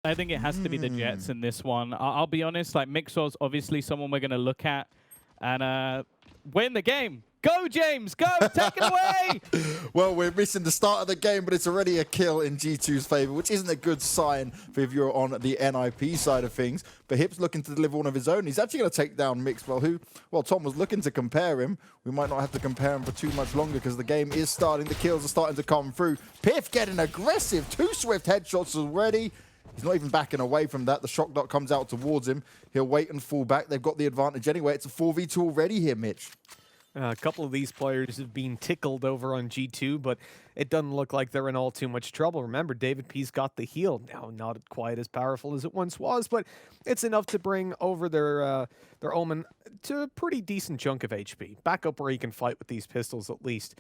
I think it has to be the Jetts in this one. I'll be honest, like Mixwell's obviously someone we're going to look at and win the game. Go, James, go, take it away! Well, we're missing the start of the game, but it's already a kill in G2's favor, which isn't a good sign for if you're on the NiP side of things. But Hip's looking to deliver one of his own. He's actually going to take down Mixwell, who, well, Tom was looking to compare him. We might not have to compare him for too much longer because the game is starting. The kills are starting to come through. pyth getting aggressive. 2 swift headshots already. He's not even backing away from that. The shock dot comes out towards him. He'll wait and fall back. They've got the advantage anyway. It's a 4v2 already here, Mitch. A couple of these players have been tickled over on G2, but it doesn't look like they're in all too much trouble. Remember, davidp's got the heal. Now, not quite as powerful as it once was, but it's enough to bring over their Omen to a pretty decent chunk of HP. Back up where he can fight with these pistols at least.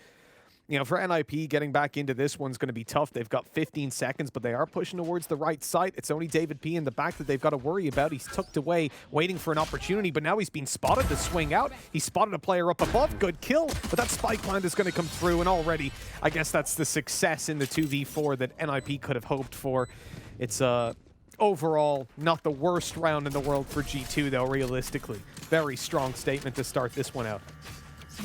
You know, for NiP, getting back into this one's going to be tough. They've got 15 seconds, but they are pushing towards the right side. It's only davidp in the back that they've got to worry about. He's tucked away, waiting for an opportunity, but now he's been spotted to swing out. He spotted a player up above. Good kill, but that spike plant is going to come through, and already, I guess that's the success in the 2v4 that NiP could have hoped for. It's overall not the worst round in the world for G2, though, realistically. Very strong statement to start this one out.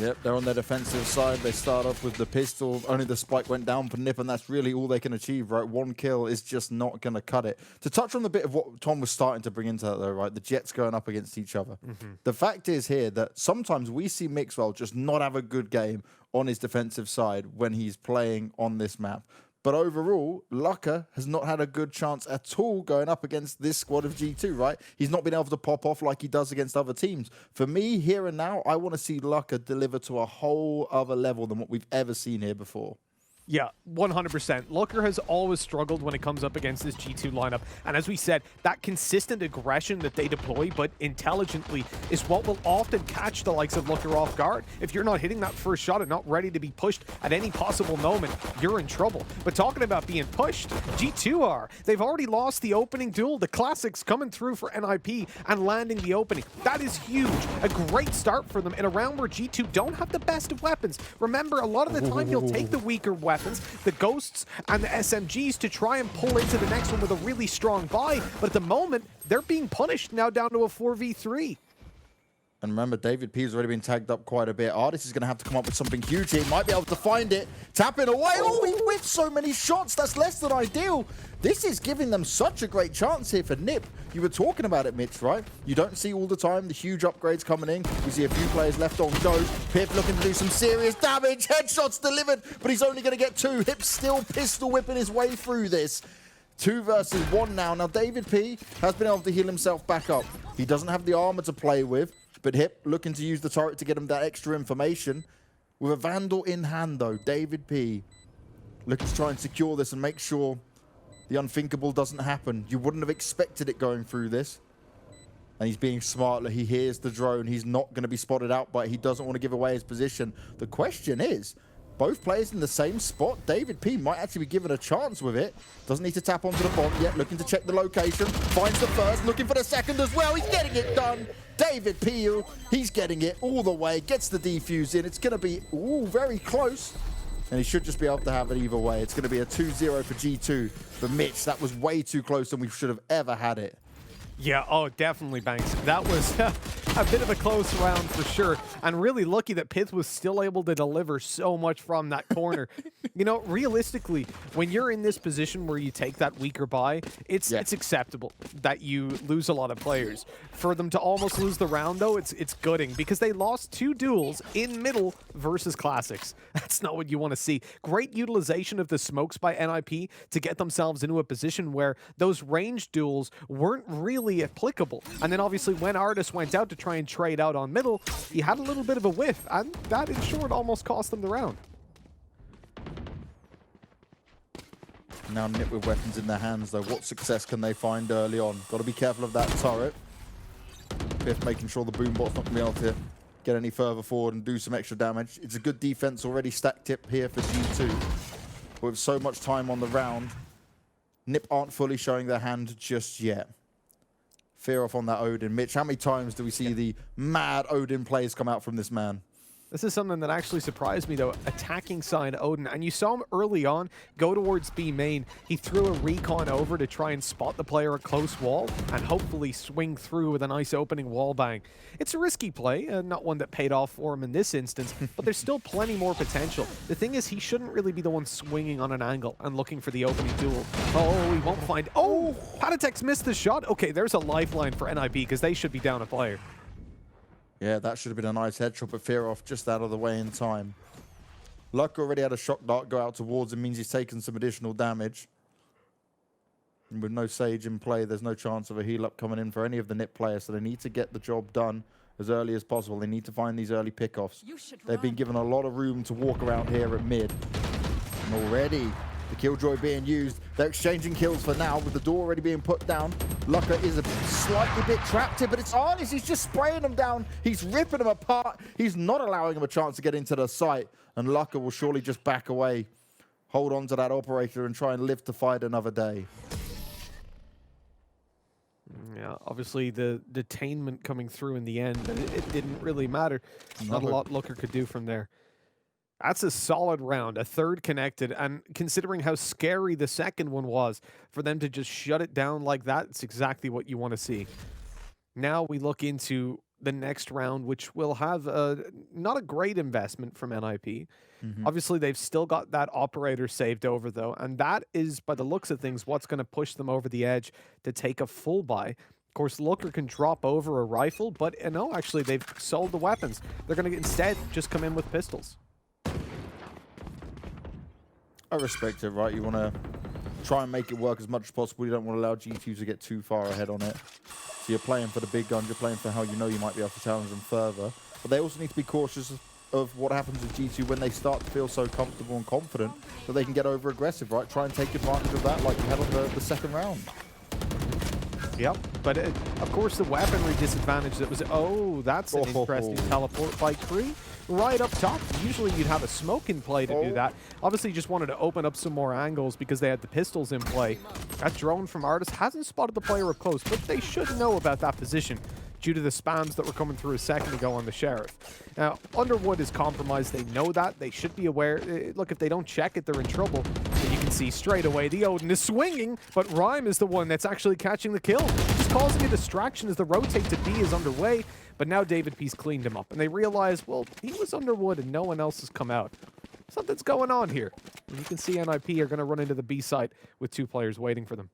Yep, they're on their defensive side. They start off with the pistol. Only the spike went down for NiP, and that's really all they can achieve, right? 1 kill is just not going to cut it. To touch on the bit of what Tom was starting to bring into that, though, right? The Jetts going up against each other. The fact is here that sometimes we see Mixwell just not have a good game on his defensive side when he's playing on this map. But overall, luckeRRR has not had a good chance at all going up against this squad of G2, right? He's not been able to pop off like he does against other teams. For me, here and now, I want to see luckeRRR deliver to a whole other level than what we've ever seen here before. Yeah, 100%. luckeRRR has always struggled when it comes up against this G2 lineup. And as we said, that consistent aggression that they deploy, but intelligently, is what will often catch the likes of luckeRRR off guard. If you're not hitting that first shot and not ready to be pushed at any possible moment, you're in trouble. But talking about being pushed, G2 are. They've already lost the opening duel. The classics coming through for NiP and landing the opening. That is huge. A great start for them in a round where G2 don't have the best of weapons. Remember, a lot of the time, you'll take the weaker weapons, the ghosts and the SMGs, to try and pull into the next one with a really strong buy. But at the moment, they're being punished now down to a 4v3. And remember, davidp has already been tagged up quite a bit. ardiis is going to have to come up with something huge here. He might be able to find it. Tapping away. Oh, he whiffed so many shots. That's less than ideal. This is giving them such a great chance here for NiP. You were talking about it, Mitch, right? You don't see all the time the huge upgrades coming in. We see a few players left on go. pyth looking to do some serious damage. Headshots delivered, but he's only going to get 2. Hip still pistol whipping his way through this. 2 versus 1 now. Now, davidp has been able to heal himself back up. He doesn't have the armor to play with. But Hip looking to use the turret to get him that extra information. With a Vandal in hand, though, davidp looking to try and secure this and make sure the unthinkable doesn't happen. You wouldn't have expected it going through this. And he's being smart. He hears the drone. He's not going to be spotted out, but he doesn't want to give away his position. The question is, both players in the same spot. davidp might actually be given a chance with it. Doesn't need to tap onto the bomb yet. Looking to check the location. Finds the first. Looking for the second as well. He's getting it done. davidp, he's getting it all the way. Gets the defuse in. It's going to be very close. And he should just be able to have it either way. It's going to be a 2-0 for G2. For Mitch, that was way too close than we should have ever had it. Yeah, oh, definitely, Banks. That was a bit of a close round for sure. And really lucky that pyth was still able to deliver so much from that corner. You know, realistically, when you're in this position where you take that weaker buy, it's acceptable that you lose a lot of players. For them to almost lose the round, though, it's gooding because they lost 2 duels in middle versus classics. That's not what you want to see. Great utilization of the smokes by NiP to get themselves into a position where those ranged duels weren't really applicable. And then obviously when ardiis went out to try and trade out on middle, he had a little bit of a whiff, and that in short almost cost them the round. Now NiP with weapons in their hands, though. What success can they find early on? Got to be careful of that turret. pyth making sure the boombot's not going to be able to get any further forward and do some extra damage. It's a good defense already stacked up here for G2. With so much time on the round, NiP aren't fully showing their hand just yet. Fearoth on that Odin. Mitch, how many times do we see the mad Odin plays come out from this man? This is something that actually surprised me, though. Attacking side Odin, and you saw him early on go towards B main. He threw a recon over to try and spot the player at close wall and hopefully swing through with a nice opening wall bang. It's a risky play, not one that paid off for him in this instance, but there's still plenty more potential. The thing is, he shouldn't really be the one swinging on an angle and looking for the opening duel. Oh, he won't find... Oh, Patitek's missed the shot. Okay, there's a lifeline for NiP because they should be down a player. Yeah, that should have been a nice headshot, but Fearoth just out of the way in time. Luck already had a shock dart go out towards him, means he's taken some additional damage. And with no Sage in play, there's no chance of a heal up coming in for any of the NiP players, so they need to get the job done as early as possible. They need to find these early pickoffs. They've been given a lot of room to walk around here at mid. And already, the Killjoy being used. They're exchanging kills for now, with the door already being put down. luckeRRR is a slightly bit trapped here, but it's ardiis. He's just spraying them down. He's ripping them apart. He's not allowing them a chance to get into the site. And luckeRRR will surely just back away, hold on to that operator, and try and live to fight another day. Yeah, obviously the detainment coming through in the end, it didn't really matter. Not a lot luckeRRR could do from there. That's a solid round, a third connected, and considering how scary the second one was, for them to just shut it down like that, it's exactly what you want to see. Now we look into the next round, which will have not a great investment from NiP. Obviously, they've still got that operator saved over, though, and that is, by the looks of things, what's going to push them over the edge to take a full buy. Of course, luckeRRR can drop over a rifle, but no, actually, they've sold the weapons. They're going to instead just come in with pistols. I respect it, right? You want to try and make it work as much as possible. You don't want to allow G2 to get too far ahead on it. So you're playing for the big guns. You're playing for how you know you might be able to challenge them further. But they also need to be cautious of what happens with G2 when they start to feel so comfortable and confident that they can get over aggressive, right? Try and take advantage of that like you had on the second round. Yep, but of course the weaponry disadvantage that was... Oh, that's an interesting teleport by CREA. Right up top. Usually you'd have a smoke in play to do that. Obviously just wanted to open up some more angles because they had the pistols in play. That drone from ardiis hasn't spotted the player up close, but they should know about that position due to the spams that were coming through a second ago on the Sheriff. Now, Underwood is compromised. They know that. They should be aware. Look, if they don't check it, they're in trouble. And you can see straight away the Odin is swinging, but Rhyme is the one that's actually catching the kill. Just causing a distraction as the rotate to B is underway. But now davidp's cleaned him up, and they realize, well, he was Underwood and no one else has come out. Something's going on here. And you can see NiP are going to run into the B site with two players waiting for them.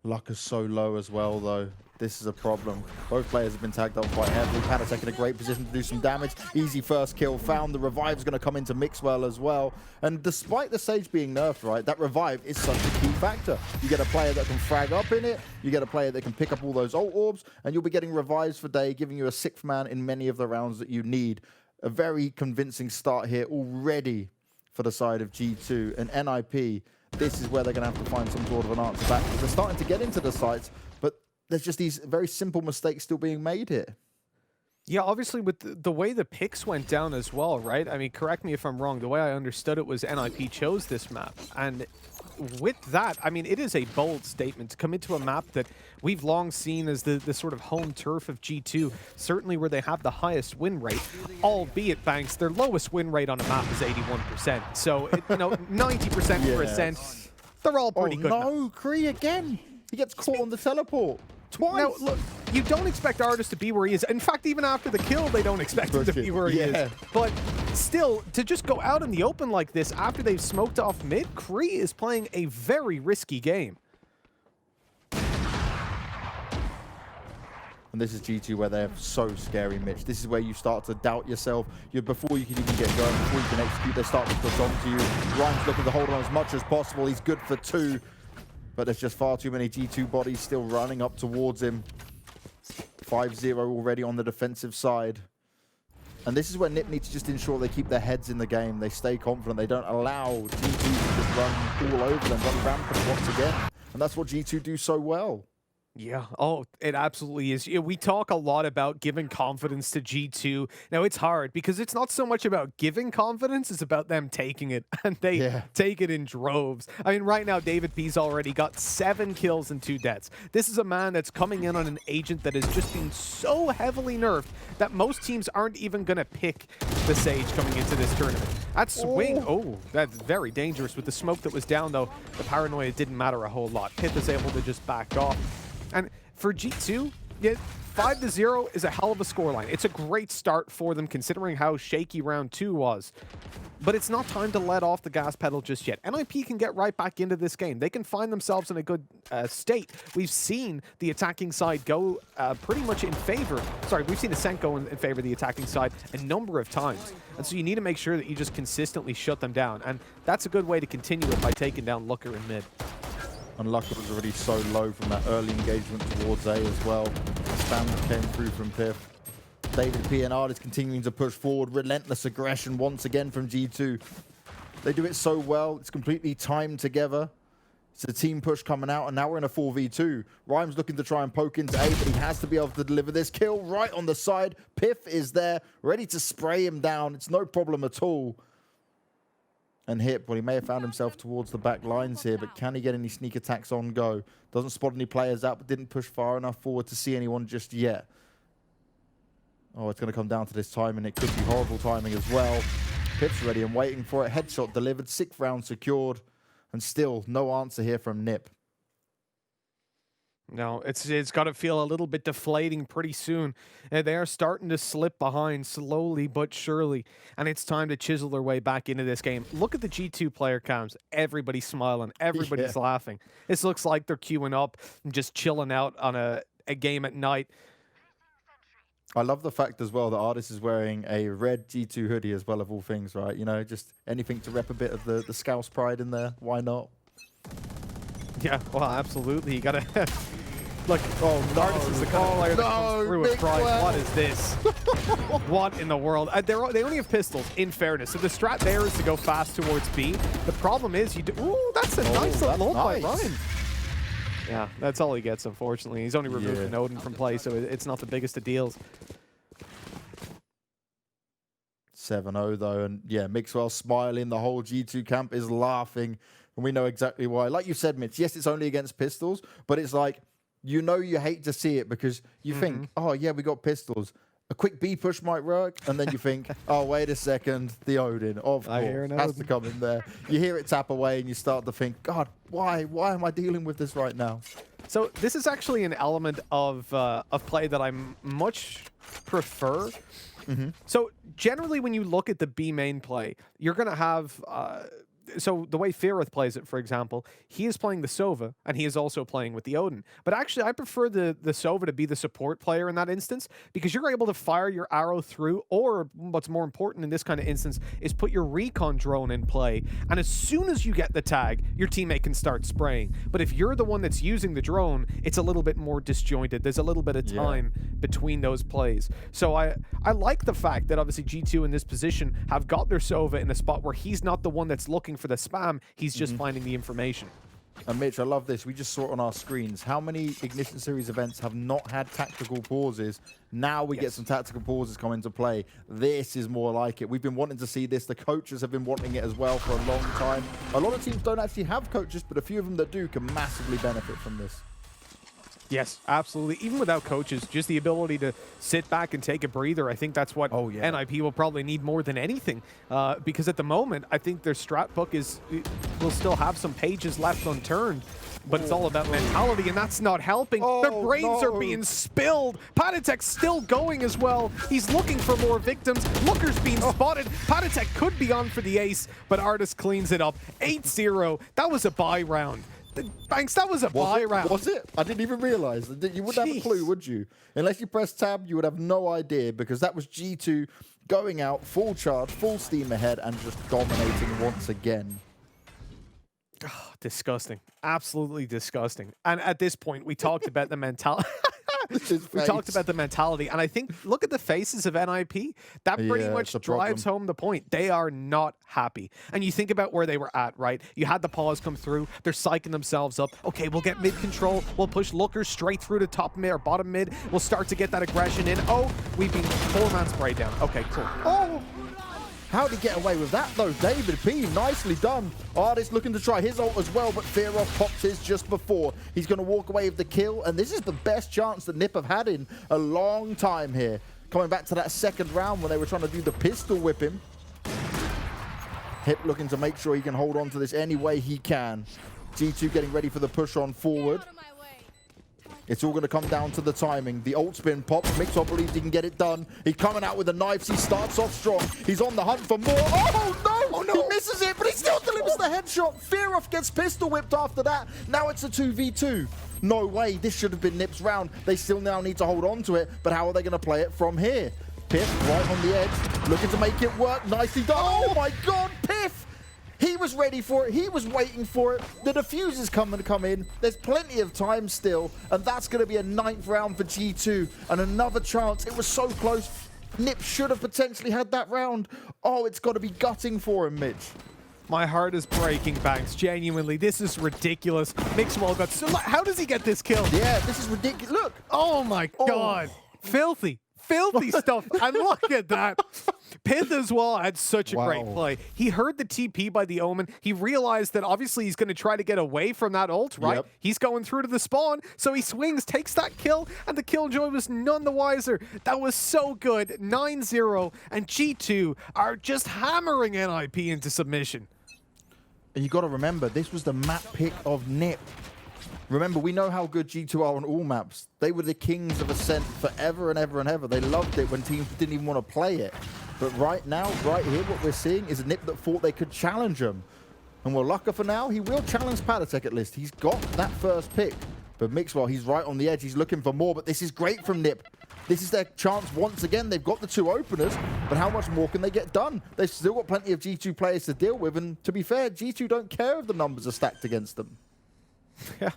Luck is so low as well, though. This is a problem. Both players have been tagged up quite heavily. Patitek in a great position to do some damage. Easy first kill found. The revive's going to come into Mixwell as well. And despite the Sage being nerfed, right, that revive is such a key factor. You get a player that can frag up in it. You get a player that can pick up all those ult orbs. And you'll be getting revives for day, giving you a sixth man in many of the rounds that you need. A very convincing start here already for the side of G2. And NiP, this is where they're going to have to find some sort of an answer back. They're starting to get into the sites, but there's just these very simple mistakes still being made here. Yeah, obviously with the way the picks went down as well, right? I mean, correct me if I'm wrong. The way I understood it was NiP chose this map. And with that, I mean, it is a bold statement to come into a map that we've long seen as the sort of home turf of G2, certainly where they have the highest win rate, albeit, Banks, their lowest win rate on a map is 81%. So, 90% for Ascent, they're all pretty good. No, CREA again. He gets caught on the teleport. Twice. Now, look, you don't expect ardiis to be where he is. In fact, even after the kill, they don't expect him to be where he is. But still, to just go out in the open like this after they've smoked off mid, CREA is playing a very risky game. And this is G2 where they're so scary, Mitch. This is where you start to doubt yourself. Before you can even get going, before you can execute, they start to push on to you. Ryan's looking to hold on as much as possible. He's good for 2. But there's just far too many G2 bodies still running up towards him. 5-0 already on the defensive side. And this is where NiP needs to just ensure they keep their heads in the game. They stay confident. They don't allow G2 to just run all over them, run rampant once again. And that's what G2 do so well. Yeah. Oh, it absolutely is. Yeah, we talk a lot about giving confidence to G2. Now, it's hard because it's not so much about giving confidence, it's about them taking it, and they take it in droves. I mean, right now, davidp's already got 7 kills and 2 deaths. This is a man that's coming in on an agent that has just been so heavily nerfed that most teams aren't even going to pick the Sage coming into this tournament. That swing, oh, that's very dangerous. With the smoke that was down, though, the paranoia didn't matter a whole lot. pyth is able to just back off. And for G2, yeah, 5-0 is a hell of a scoreline. It's a great start for them considering how shaky round 2 was. But it's not time to let off the gas pedal just yet. NiP can get right back into this game. They can find themselves in a good state. We've seen the attacking side go pretty much in favor. Sorry, we've seen Ascent go in favor of the attacking side a number of times. And so you need to make sure that you just consistently shut them down. And that's a good way to continue it by taking down luckeRRR in mid. And luckeRRR was already so low from that early engagement towards A as well. The spam that came through from pyth. davidp and ardiis continuing to push forward. Relentless aggression once again from G2. They do it so well. It's completely timed together. It's a team push coming out, and now we're in a 4v2. Rhyme's looking to try and poke into A, but he has to be able to deliver this kill right on the side. pyth is there, ready to spray him down. It's no problem at all. And hit, well, he may have found himself towards the back lines here, but can he get any sneak attacks on go? Doesn't spot any players out, but didn't push far enough forward to see anyone just yet. Oh, it's going to come down to this timing. It could be horrible timing as well. pyth's ready and waiting for it. Headshot delivered, 6th round secured, and still no answer here from NiP. No, it's got to feel a little bit deflating pretty soon. They are starting to slip behind slowly but surely, and it's time to chisel their way back into this game. Look at the G2 player cams. Everybody's smiling. Everybody's laughing. This looks like they're queuing up and just chilling out on a game at night. I love the fact as well that ardiis is wearing a red G2 hoodie as well, of all things, right? You know, just anything to rep a bit of the Scouse pride in there. Why not? Yeah, well, absolutely. You gotta look. Oh, ardiis is the kind of player that comes through with pride. What is this? What in the world? They only have pistols. In fairness, so the strat there is to go fast towards B. The problem is you do. Ooh, that's a nice little ult by Ryan. Yeah, that's all he gets. Unfortunately, he's only removed an Omen from play, so it's not the biggest of deals. 7-0 though, and yeah, Mixwell smiling. The whole G2 camp is laughing. And we know exactly why. Like you said, Mitch, yes, it's only against pistols, but it's like, you know you hate to see it because you think, oh, yeah, we got pistols. A quick B push might work. And then you think, oh, wait a second, the Odin, of course, has to come in there. You hear it tap away and you start to think, God, why am I dealing with this right now? So this is actually an element of play that I much prefer. So generally when you look at the B main play, you're going to have... so the way Fearoth plays it, for example, he is playing the Sova, and he is also playing with the Omen. But actually, I prefer the Sova to be the support player in that instance, because you're able to fire your arrow through, or what's more important in this kind of instance, is put your recon drone in play, and as soon as you get the tag, your teammate can start spraying. But if you're the one that's using the drone, it's a little bit more disjointed. There's a little bit of time between those plays. So I like the fact that obviously G2 in this position have got their Sova in a spot where he's not the one that's looking for the spam, he's just finding the information. And Mitch, I love this. We just saw it on our screens. How many Ignition Series events have not had tactical pauses? Now we get some tactical pauses come into play. This is more like it. We've been wanting to see this. The coaches have been wanting it as well for a long time. A lot of teams don't actually have coaches, but a few of them that do can massively benefit from this. Yes, absolutely. Even without coaches, just the ability to sit back and take a breather, I think that's what NiP will probably need more than anything. Because at the moment, I think their strat book will still have some pages left unturned. But it's all about mentality, and that's not helping. Their brains are being spilled. Patitek's still going as well. He's looking for more victims. luckeRRR's being spotted. Patitek could be on for the ace, but ardiis cleans it up. 8-0. That was a buy round. Banks, that was a buy round. Was it? I didn't even realize. You wouldn't have a clue, would you? Unless you press tab, you would have no idea, because that was G2 going out, full charge, full steam ahead, and just dominating once again. Oh, disgusting. Absolutely disgusting. And at this point, we talked about the mentality. We talked about the mentality, and I think, look at the faces of NiP. That pretty much drives home the point. They are not happy. And you think about where they were at, right? You had the pause come through. They're psyching themselves up. Okay, we'll get mid control. We'll push luckeRRR straight through to top mid or bottom mid. We'll start to get that aggression in. Oh, we've been four-man sprayed down. Okay, cool. Oh! How'd he get away with that, though? davidp, nicely done. ardiis looking to try his ult as well, but Fearoth pops his just before. He's going to walk away with the kill, and this is the best chance that NiP have had in a long time here. Coming back to that second round when they were trying to do the pistol whip him. Hip looking to make sure he can hold on to this any way he can. G2 getting ready for the push on forward. It's all going to come down to the timing. The ult spin pops. Mixwell believes he can get it done. He's coming out with the knives. He starts off strong. He's on the hunt for more. Oh, no! Oh, no. He misses it, but he still delivers the headshot. Fearoth gets pistol whipped after that. Now it's a 2v2. No way. This should have been NiP's round. They still now need to hold on to it, but how are they going to play it from here? pyth right on the edge, looking to make it work. Nicely done. Oh, my God, pyth! He was ready for it. He was waiting for it. The diffuser's come in. There's plenty of time still, and that's going to be a 9th round for G2 and another chance. It was so close. NiP should have potentially had that round. Oh, it's got to be gutting for him, Mitch. My heart is breaking, Banks. Genuinely, this is ridiculous. Mixwell got so... How does he get this kill? Yeah, this is ridiculous. Look. Oh, my God. Filthy. Filthy stuff. And look at that. pyth as well had such a great play. He heard the TP by the Omen. He realized that obviously he's going to try to get away from that ult, right? Yep. He's going through to the spawn, so he swings, takes that kill, and the Killjoy was none the wiser. That was so good. 9-0, and G2 are just hammering NiP into submission. And you got to remember, this was the map pick of NiP. Remember, we know how good G2 are on all maps. They were the kings of Ascent forever and ever and ever. They loved it when teams didn't even want to play it. But right now, right here, what we're seeing is a NiP that thought they could challenge them. And well, luckeRRR for now, he will challenge Patitek at least. He's got that first pick. But Mixwell, he's right on the edge. He's looking for more, but this is great from NiP. This is their chance once again. They've got the 2 openers, but how much more can they get done? They've still got plenty of G2 players to deal with, and to be fair, G2 don't care if the numbers are stacked against them. Yeah,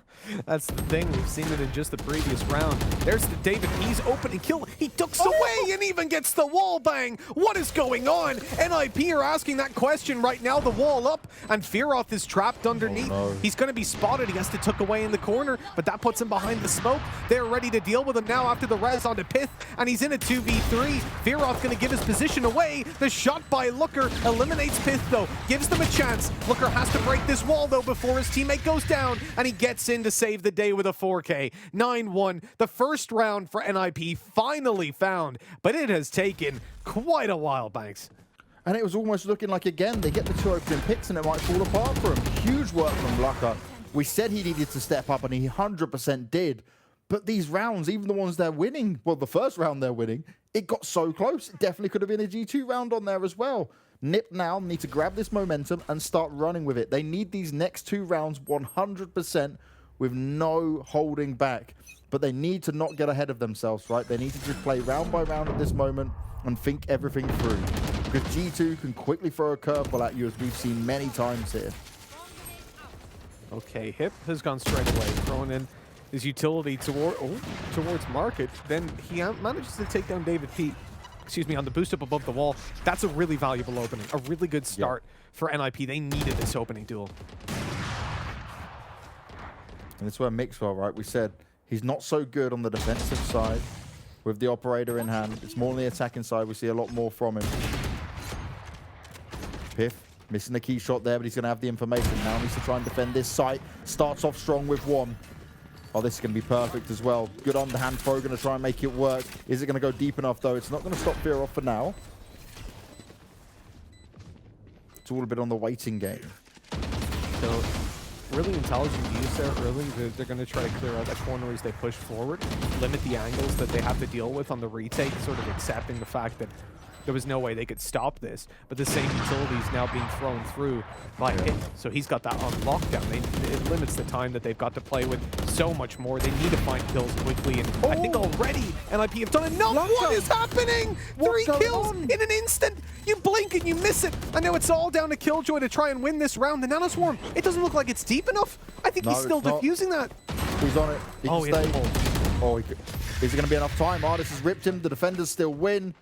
that's the thing. We've seen it in just the previous round. There's the davidp's opening kill. He ducks away and even gets the wall bang. What is going on? NiP are asking that question right now. The wall up, and Fearoth is trapped underneath. Oh, no. He's going to be spotted. He has to tuck away in the corner, but that puts him behind the smoke. They're ready to deal with him now after the res onto pyth, and he's in a 2v3. Fearoth going to give his position away. The shot by luckeRRR eliminates pyth, though. Gives them a chance. luckeRRR has to break this wall, though, before his teammate goes down, and he gets in to save the day with a 4K. 9-1. The first round for NiP finally found, but it has taken quite a while, Banks. And it was almost looking like, again, they get the 2 opening picks and it might fall apart for him. Huge work from luckeRRR. We said he needed to step up, and he 100% did. But these rounds, even the ones they're winning, well, the first round they're winning, it got so close. It definitely could have been a G2 round on there as well. NiP now need to grab this momentum and start running with it. They need these next 2 rounds 100% with no holding back. But they need to not get ahead of themselves, right? They need to just play round by round at this moment and think everything through. Because G2 can quickly throw a curveball at you, as we've seen many times here. Okay, Hip has gone straight away, throwing in his utility towards Market. Then he manages to take down davidp. Excuse me, on the boost up above the wall. That's a really valuable opening, a really good start for NiP. They needed this opening duel. And it's where Mixwell, right? We said he's not so good on the defensive side with the operator in hand. It's more on the attacking side. We see a lot more from him. pyth missing the key shot there, but he's going to have the information now. He needs to try and defend this site. Starts off strong with 1. Oh, this is going to be perfect as well. Good underhand throw, going to try and make it work. Is it going to go deep enough, though? It's not going to stop Fearoth for now. It's all a bit on the waiting game. So, really intelligent use there early. They're going to try to clear out that corner as they push forward, limit the angles that they have to deal with on the retake, sort of accepting the fact that there was no way they could stop this, but the same utility is now being thrown through by Hit. So he's got that on lockdown. It limits the time that they've got to play with so much more. They need to find kills quickly, and I think already NiP have done enough. What is happening? 3 kills in an instant. You blink and you miss it. I know it's all down to Killjoy to try and win this round. The Nanoswarm, it doesn't look like it's deep enough. I think he's still defusing that. He's on it. He can stay. Oh, is it going to be enough time? ardiis has ripped him. The defenders still win.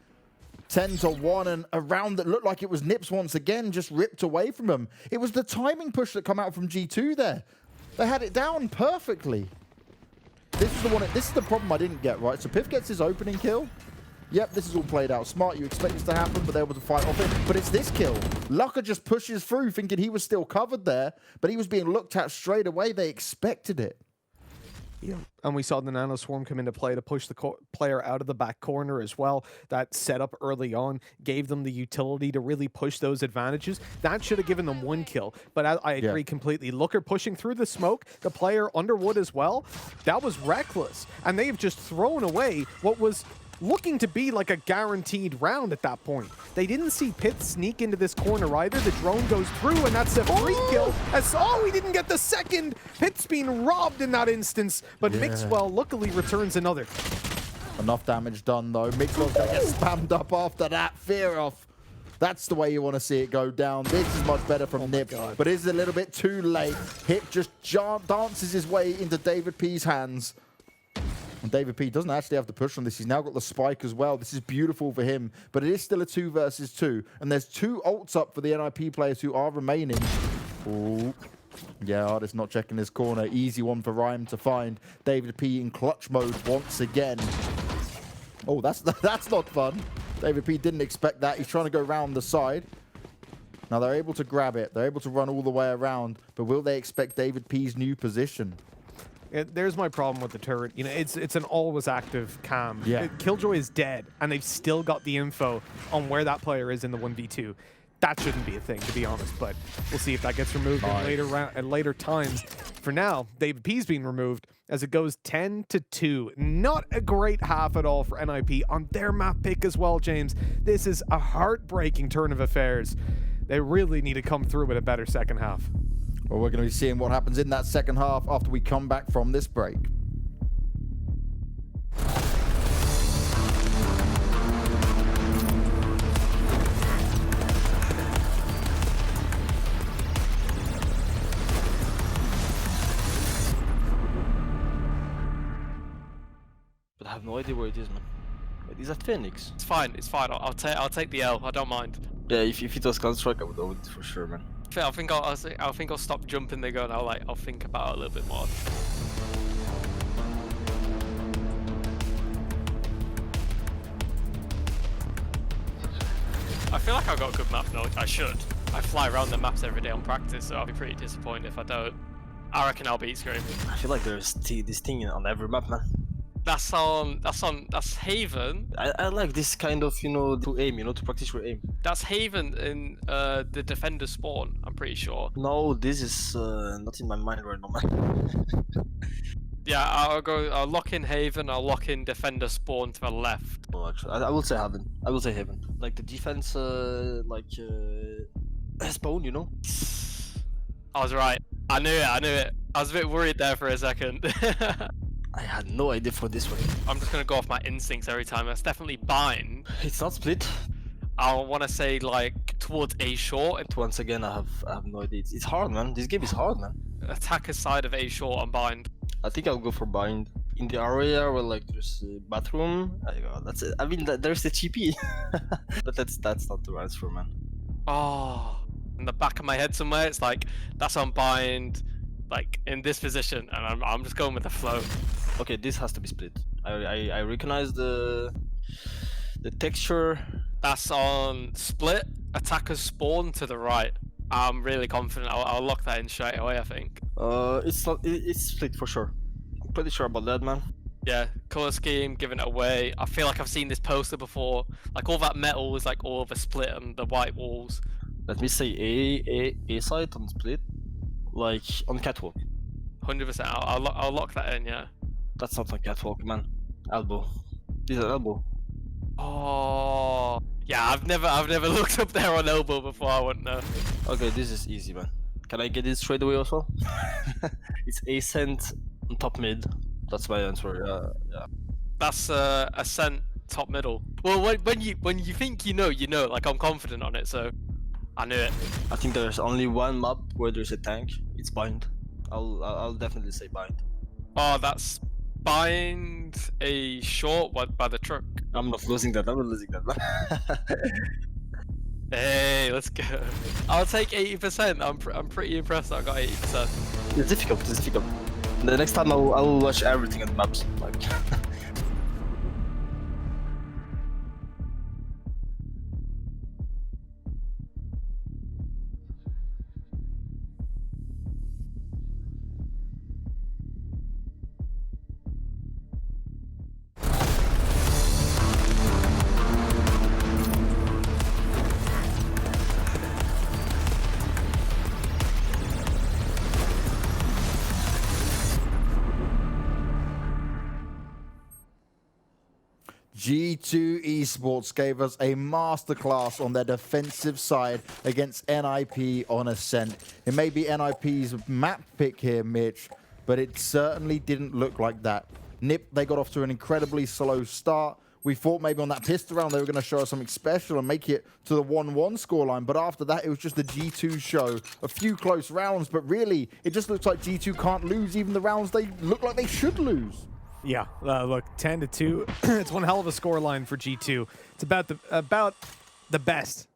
10-1, and a round that looked like it was NiP's once again just ripped away from him. It was the timing push that come out from G2 there. They had it down perfectly. This is the one. This is the problem I didn't get right. So pyth gets his opening kill. Yep, this is all played out smart. You expect this to happen, but they're able to fight off it. But it's this kill. luckeRRR just pushes through, thinking he was still covered there, but he was being looked at straight away. They expected it. Yeah. And we saw the Nano Swarm come into play to push the player out of the back corner as well. That setup early on gave them the utility to really push those advantages. That should have given them one kill, but I agree completely. luckeRRR pushing through the smoke, the player underwood as well. That was reckless. And they've just thrown away what was looking to be like a guaranteed round at that point. They didn't see pyth sneak into this corner either. The drone goes through, and that's a free kill. We didn't get the second. pyth's being robbed in that instance, but Mixwell luckily returns another. Enough damage done, though. Mixwell's going to get spammed up after that. Fearoth. That's the way you want to see it go down. This is much better from NiP, but it's a little bit too late. Hip just dances his way into davidp's hands. And davidp doesn't actually have to push on this. He's now got the spike as well. This is beautiful for him, but it is still a 2 versus 2. And there's 2 ults up for the NiP players who are remaining. Ooh. Yeah, ardiis not checking his corner. Easy one for Rhyme to find. davidp in clutch mode once again. Oh, that's not fun. davidp didn't expect that. He's trying to go around the side. Now they're able to grab it. They're able to run all the way around. But will they expect davidp's new position? There's my problem with the turret. You know, it's an always active cam. Yeah. Killjoy is dead, and they've still got the info on where that player is in the 1v2. That shouldn't be a thing, to be honest, but we'll see if that gets removed in later times. For now, davidp's being removed as it goes 10-2. Not a great half at all for NiP on their map pick as well, James. This is a heartbreaking turn of affairs. They really need to come through with a better second half. Well, we're going to be seeing what happens in that second half after we come back from this break. But I have no idea where it is, man. Wait, is that Phoenix? It's fine. It's fine. I'll take the L. I don't mind. Yeah, if it was Counter-Strike, I would own it for sure, man. I think I'll stop jumping the gun. I'll think about it a little bit more. I feel like I've got good map knowledge. I should. I fly around the maps every day on practice, so I'll be pretty disappointed if I don't. I reckon I'll beat Scream. I feel like there's this thing on every map, man. That's Haven. I like this kind of, to aim, to practice your aim. That's Haven in the defender spawn, I'm pretty sure. No, this is not in my mind right now, man. Yeah, I'll lock in Haven, I'll lock in defender spawn to the left. Oh, actually, I will say Haven. I will say Haven. Like the defense, spawn, I was right. I knew it. I was a bit worried there for a second. I had no idea for this one. I'm just gonna go off my instincts every time. That's definitely bind. It's not split. I want to say like towards A short. Once again, I have no idea. It's hard, man. This game is hard, man. Attacker side of A short on bind. I think I'll go for bind. In the area where like there's a bathroom, that's it. I mean, there's the TP. But that's not the answer, man. Oh, in the back of my head somewhere, it's like that's on bind, like in this position, and I'm just going with the flow. Okay, this has to be split. I recognize the texture. That's on split. Attackers spawn to the right. I'm really confident. I'll lock that in straight away, I think. It's split for sure. I'm pretty sure about that, man. Yeah, color scheme, giving it away. I feel like I've seen this poster before. Like all that metal is like all of a split and the white walls. Let me say A side on split, like on catwalk. 100%. I'll lock that in. Yeah. That's not on catwalk, man. Elbow. This is an elbow. Oh. Yeah, I've never looked up there on elbow before. I wouldn't know. Okay, this is easy, man. Can I get it straight away also? It's Ascent on top mid. That's my answer. Yeah. That's Ascent top middle. Well, when you think you know, like I'm confident on it, so I knew it. I think there's only one map where there's a tank. It's bind. I'll definitely say bind. Oh, that's bind a short one by the truck. I'm not losing that. I'm not losing that. Hey, let's go. I'll take 80%. I'm pretty impressed I got 80%. It's difficult. It's difficult. The next time I'll watch everything on the maps. Like. G2 Esports gave us a masterclass on their defensive side against NiP on Ascent. It may be NiP's map pick here, Mitch, but it certainly didn't look like that. NiP, they got off to an incredibly slow start. We thought maybe on that pistol round they were going to show us something special and make it to the 1-1 scoreline, but after that it was just the G2 show. A few close rounds, but really it just looks like G2 can't lose even the rounds they look like they should lose. Yeah, look, 10-2. It's one hell of a scoreline for G2. It's about the best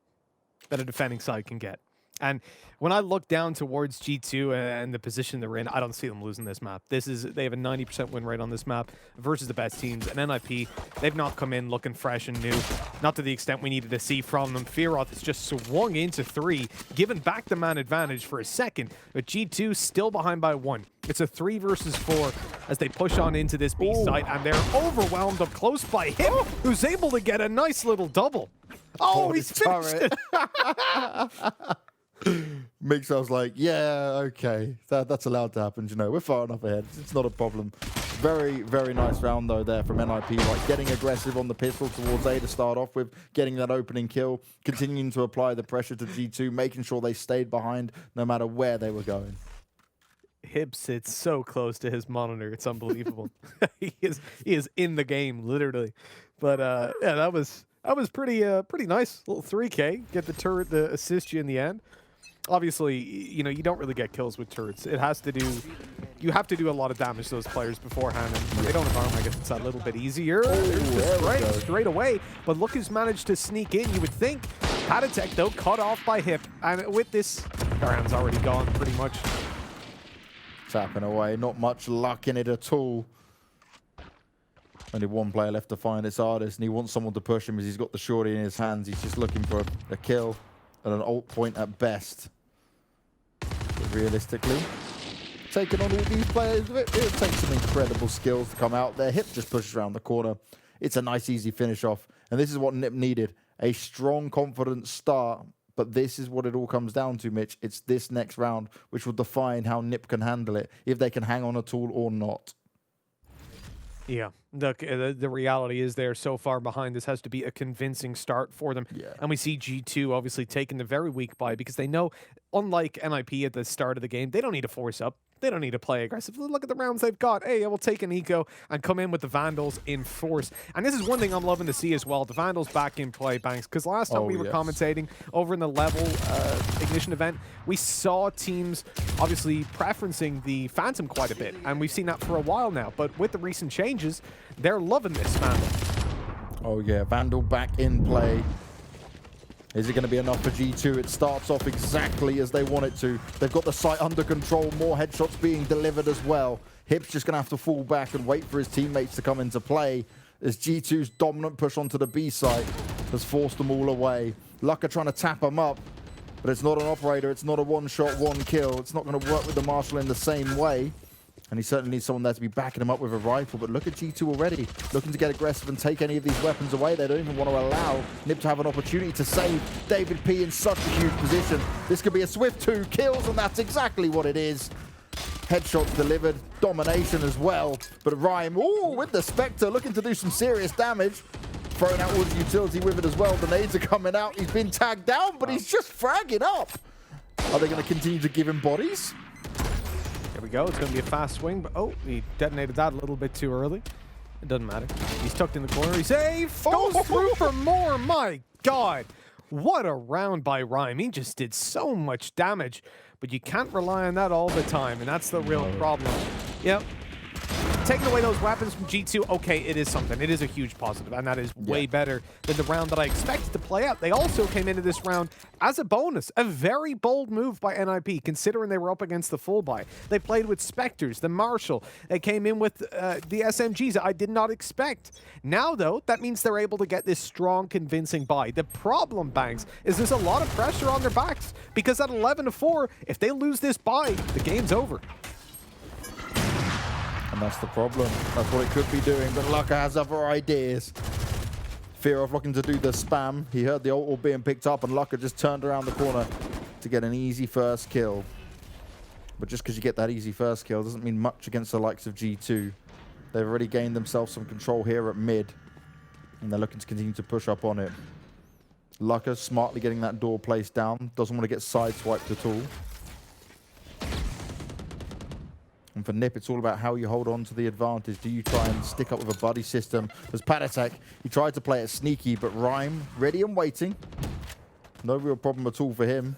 that a defending side can get. And when I look down towards G2 and the position they're in, I don't see them losing this map. They have a 90% win rate on this map versus the best teams. And NiP, they've not come in looking fresh and new, not to the extent we needed to see from them. Fearoth has just swung into 3, giving back the man advantage for a second, but G2 still behind by 1. It's a 3 versus 4 as they push on into this B site, and they're overwhelmed up close by him, who's able to get a nice little double. Oh, he's finished it. Mixwell's like, yeah, okay, that's allowed to happen. You know, we're far enough ahead. It's not a problem. Very, very nice round though there from NiP, like getting aggressive on the pistol towards A to start off with, getting that opening kill, continuing to apply the pressure to G2, making sure they stayed behind no matter where they were going. Hib sits so close to his monitor, it's unbelievable. he is in the game, literally. But yeah, that was pretty nice. Little 3K, get the turret to assist you in the end. Obviously, you know, you don't really get kills with turrets. You have to do a lot of damage to those players beforehand, and when they don't have armor, I guess it's a little bit easier. Straight away. But look who's managed to sneak in. You would think Patitek, though, cut off by Hip, and with this, Baron's already gone pretty much. Tapping away, not much luck in it at all. Only one player left to find, it's ardiis, and he wants someone to push him as he's got the shorty in his hands. He's just looking for a kill at an ult point at best. But realistically, taking on all these players, it takes some incredible skills to come out there. Hip just pushes around the corner. It's a nice, easy finish off. And this is what NiP needed. A strong, confident start. But this is what it all comes down to, Mitch. It's this next round which will define how NiP can handle it, if they can hang on at all or not. Yeah, the reality is they're so far behind. This has to be a convincing start for them. Yeah. And we see G2 obviously taking the very weak bye because they know, unlike NiP at the start of the game, they don't need to force up. They don't need to play aggressive. Look at the rounds they've got. Hey, we'll take an eco and come in with the Vandals in force. And this is one thing I'm loving to see as well. The Vandals back in play, Banks, because last time we were commentating over in the level Ignition event, we saw teams obviously preferencing the Phantom quite a bit. And we've seen that for a while now. But with the recent changes, they're loving this Vandal. Oh yeah, Vandal back in play. Is it going to be enough for G2? It starts off exactly as they want it to. They've got the site under control, more headshots being delivered as well. Hip's just going to have to fall back and wait for his teammates to come into play as G2's dominant push onto the B site has forced them all away. luckeRRR trying to tap them up, but it's not an operator. It's not a one-shot, one-kill. It's not going to work with the Marshal in the same way. And he certainly needs someone there to be backing him up with a rifle. But look at G2 already, looking to get aggressive and take any of these weapons away. They don't even want to allow NiP to have an opportunity to save davidp in such a huge position. This could be a swift 2 kills, and that's exactly what it is. Headshots delivered, domination as well. But Rhyme, ooh, with the Spectre, looking to do some serious damage. Throwing out all his utility with it as well. The nades are coming out. He's been tagged down, but he's just fragging up. Are they going to continue to give him bodies? There we go. It's going to be a fast swing, but oh, he detonated that a little bit too early. It doesn't matter. He's tucked in the corner. He's safe. Goes through for more. My God. What a round by Rhyme. He just did so much damage, but you can't rely on that all the time, and that's the real problem. Yep. taking away those weapons from G2, okay, it is something. It is a huge positive, and that is way better than the round that I expected to play out. They also came into this round as a bonus. A very bold move by NiP, considering they were up against the full buy. They played with Spectres, the Marshall. They came in with the SMGs I did not expect. Now, though, that means they're able to get this strong, convincing buy. The problem, Banks, is there's a lot of pressure on their backs, because at 11-4, if they lose this buy, the game's over. And that's the problem. That's what it could be doing, but luckeRRR has other ideas. Fearoth looking to do the spam. He heard the ult being picked up, and luckeRRR just turned around the corner to get an easy first kill. But just because you get that easy first kill doesn't mean much against the likes of G2. They've already gained themselves some control here at mid, and they're looking to continue to push up on it. luckeRRR smartly getting that door placed down. Doesn't want to get sideswiped at all. And for NiP, it's all about how you hold on to the advantage. Do you try and stick up with a buddy system? As Patitek, he tried to play it sneaky, but Rhyme ready and waiting. No real problem at all for him.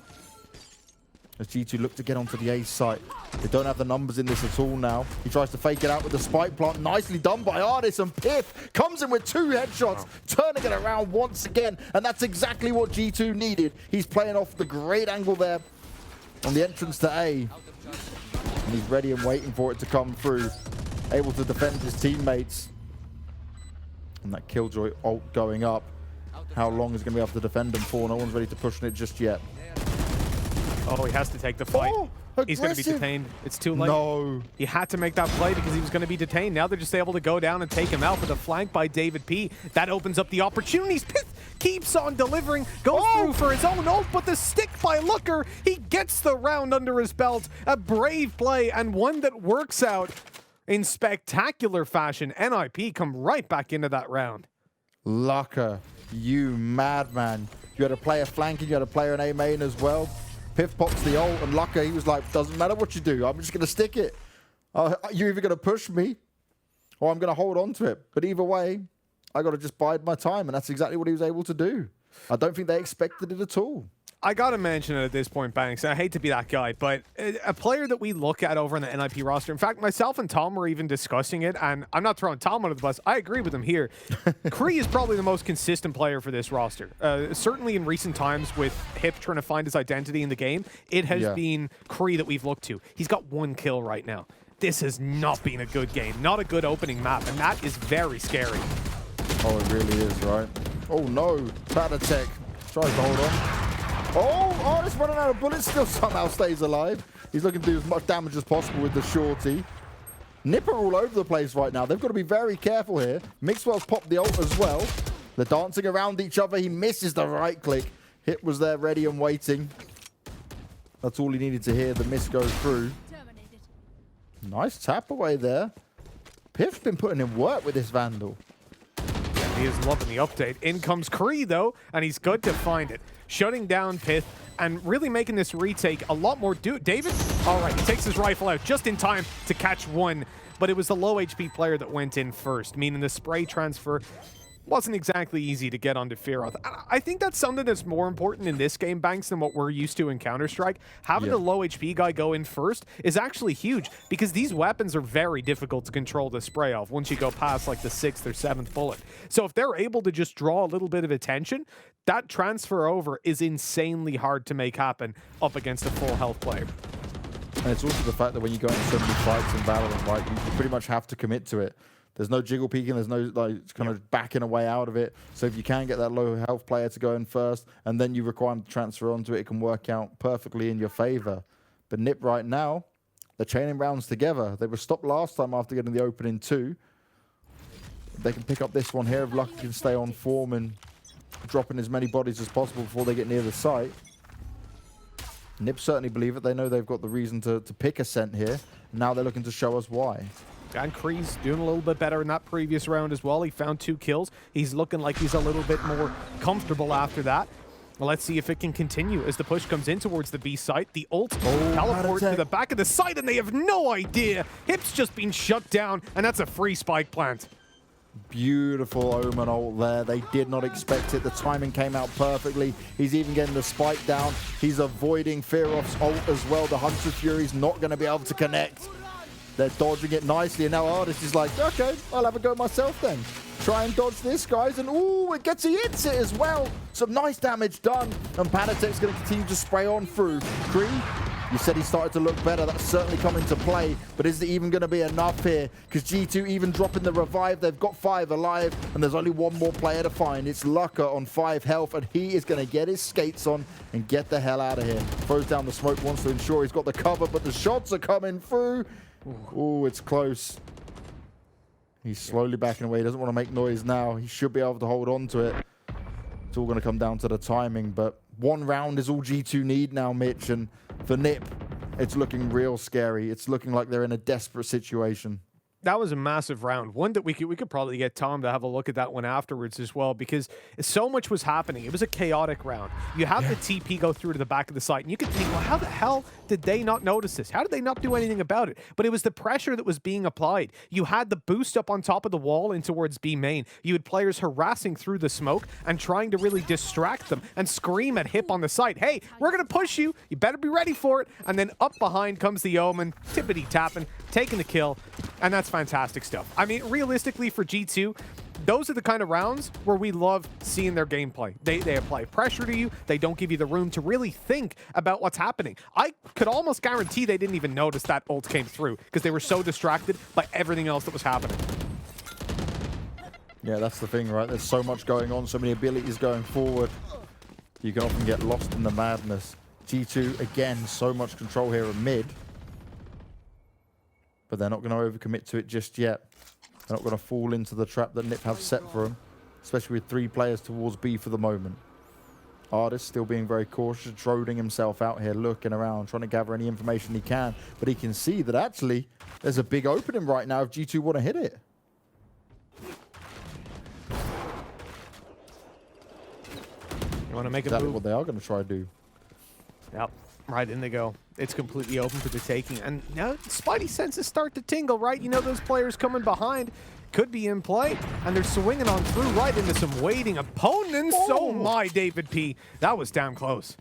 As G2 look to get onto the A site. They don't have the numbers in this at all now. He tries to fake it out with the spike plant. Nicely done by ardiis, and pyth comes in with 2 headshots, turning it around once again. And that's exactly what G2 needed. He's playing off the great angle there on the entrance to A. And he's ready and waiting for it to come through. Able to defend his teammates. And that Killjoy ult going up. How long is he going to be able to defend him for? No one's ready to push on it just yet. Oh, he has to take the fight. Oh, he's going to be detained. It's too late. No. He had to make that play because he was going to be detained. Now they're just able to go down and take him out with a flank by davidp. That opens up the opportunities. pyth keeps on delivering, goes through for his own ult, but the stick by luckeRRR, he gets the round under his belt. A brave play, and one that works out in spectacular fashion. NiP come right back into that round. luckeRRR, you madman. You had a player flanking, you had a player in A main as well. pyth pops the ult, and luckeRRR, he was like, doesn't matter what you do, I'm just going to stick it. You're either going to push me, or I'm going to hold on to it. But either way, I got to just bide my time, and that's exactly what he was able to do. I don't think they expected it at all. I got to mention it at this point, Banks. I hate to be that guy, but a player that we look at over on the NiP roster, in fact, myself and Tom were even discussing it, and I'm not throwing Tom under the bus. I agree with him here. CREA is probably the most consistent player for this roster. Certainly in recent times with Hip trying to find his identity in the game, it has been CREA that we've looked to. He's got 1 kill right now. This has not been a good game, not a good opening map, and that is very scary. Oh, it really is, right? Oh, no. Patitek tries to hold on. Oh, ardiis running out of bullets, still somehow stays alive. He's looking to do as much damage as possible with the shorty. NiP are all over the place right now. They've got to be very careful here. Mixwell's popped the ult as well. They're dancing around each other. He misses the right click. Hit was there ready and waiting. That's all he needed to hear. The miss goes through. Nice tap away there. pyth's been putting in work with this Vandal. Yeah, he is loving the update. In comes CREA, though, and he's good to find it. Shutting down pyth and really making this retake a lot more. David, all right, he takes his rifle out just in time to catch one, but it was the low HP player that went in first, meaning the spray transfer wasn't exactly easy to get onto Fearoth. I think that's something that's more important in this game, Banks, than what we're used to in Counter-Strike. Having the low HP guy go in first is actually huge, because these weapons are very difficult to control the spray off once you go past like the 6th or 7th bullet. So if they're able to just draw a little bit of attention, that transfer over is insanely hard to make happen up against a full health player. And it's also the fact that when you go into so many fights in Valorant, right, you pretty much have to commit to it. There's no jiggle peeking, there's no like kind of backing away out of it. So if you can get that low health player to go in first, and then you require them to transfer onto it, it can work out perfectly in your favor. But NiP right now, they're chaining rounds together. They were stopped last time after getting the opening 2. They can pick up this one here if luckeRRR can stay on form and dropping as many bodies as possible before they get near the site. NiP certainly believe it. They know they've got the reason to pick Ascent here. Now they're looking to show us why. And CREA's doing a little bit better in that previous round as well. He found 2 kills. He's looking like he's a little bit more comfortable after that. Well, let's see if it can continue as the push comes in towards the B site. The ult teleport to the back of the site, and they have no idea. Hip's just been shut down, and that's a free spike plant. Beautiful Omen ult there. They did not expect it. The timing came out perfectly. He's even getting the spike down. He's avoiding Fearoth's ult as well. The Hunter Fury's not going to be able to connect. They're dodging it nicely, and now ardiis is like, okay, I'll have a go myself then. Try and dodge this, guys, and ooh, he hits it as well. Some nice damage done, and Patitek's going to continue to spray on through. CREA, you said he started to look better. That's certainly come into play, but is it even going to be enough here? Because G2 even dropping the revive, they've got 5 alive, and there's only one more player to find. It's luckeRRR on 5 health, and he is going to get his skates on and get the hell out of here. Throws down the smoke, wants to ensure he's got the cover, but the shots are coming through. Ooh, it's close. He's slowly backing away. He doesn't want to make noise now. He should be able to hold on to it. It's all going to come down to the timing, but 1 round is all G2 need now, Mitch, and for NiP, it's looking real scary. It's looking like they're in a desperate situation. That was a massive round. One that we could probably get Tom to have a look at that one afterwards as well, because so much was happening. It was a chaotic round. You have the TP go through to the back of the site, and you could think, well, how the hell did they not notice this? How did they not do anything about it? But it was the pressure that was being applied. You had the boost up on top of the wall in towards B main. You had players harassing through the smoke and trying to really distract them and scream at Hip on the site, hey, we're going to push you. You better be ready for it. And then up behind comes the Omen, tippity-tapping, taking the kill, and that's fantastic stuff. I mean, realistically for G2, those are the kind of rounds where we love seeing their gameplay. They apply pressure to you. They don't give you the room to really think about what's happening. I could almost guarantee they didn't even notice that ult came through because they were so distracted by everything else that was happening. Yeah, that's the thing, right? There's so much going on, so many abilities going forward. You can often get lost in the madness. G2, again, so much control here in mid. But they're not going to overcommit to it just yet. They're not going to fall into the trap that NiP have set for them, especially with 3 players towards B for the moment. ardiis still being very cautious, droning himself out here, looking around, trying to gather any information he can. But he can see that actually there's a big opening right now if G2 want to hit it. You want to make a Exactly move? what they are going to try to do. Yep. Right in they go. It's completely open for the taking. And now Spidey senses start to tingle, right? You know those players coming behind could be in play. And they're swinging on through right into some waiting opponents. Oh my, davidp. That was damn close.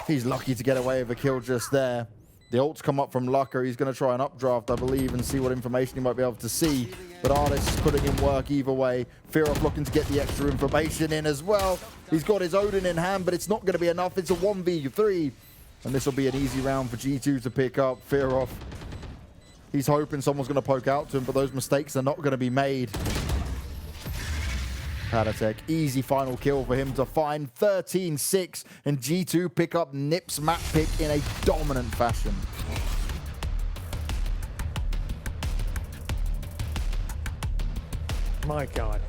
He's lucky to get away with a kill just there. The ult's come up from luckeRRR. He's going to try an updraft, I believe, and see what information he might be able to see. But ardiis is putting in work either way. Fearoth looking to get the extra information in as well. He's got his Omen in hand, but it's not going to be enough. It's a 1v3. And this will be an easy round for G2 to pick up. Fearoth, he's hoping someone's going to poke out to him, but those mistakes are not going to be made. Patitek, easy final kill for him to find 13-6, and G2 pick up NiP's map pick in a dominant fashion. My God.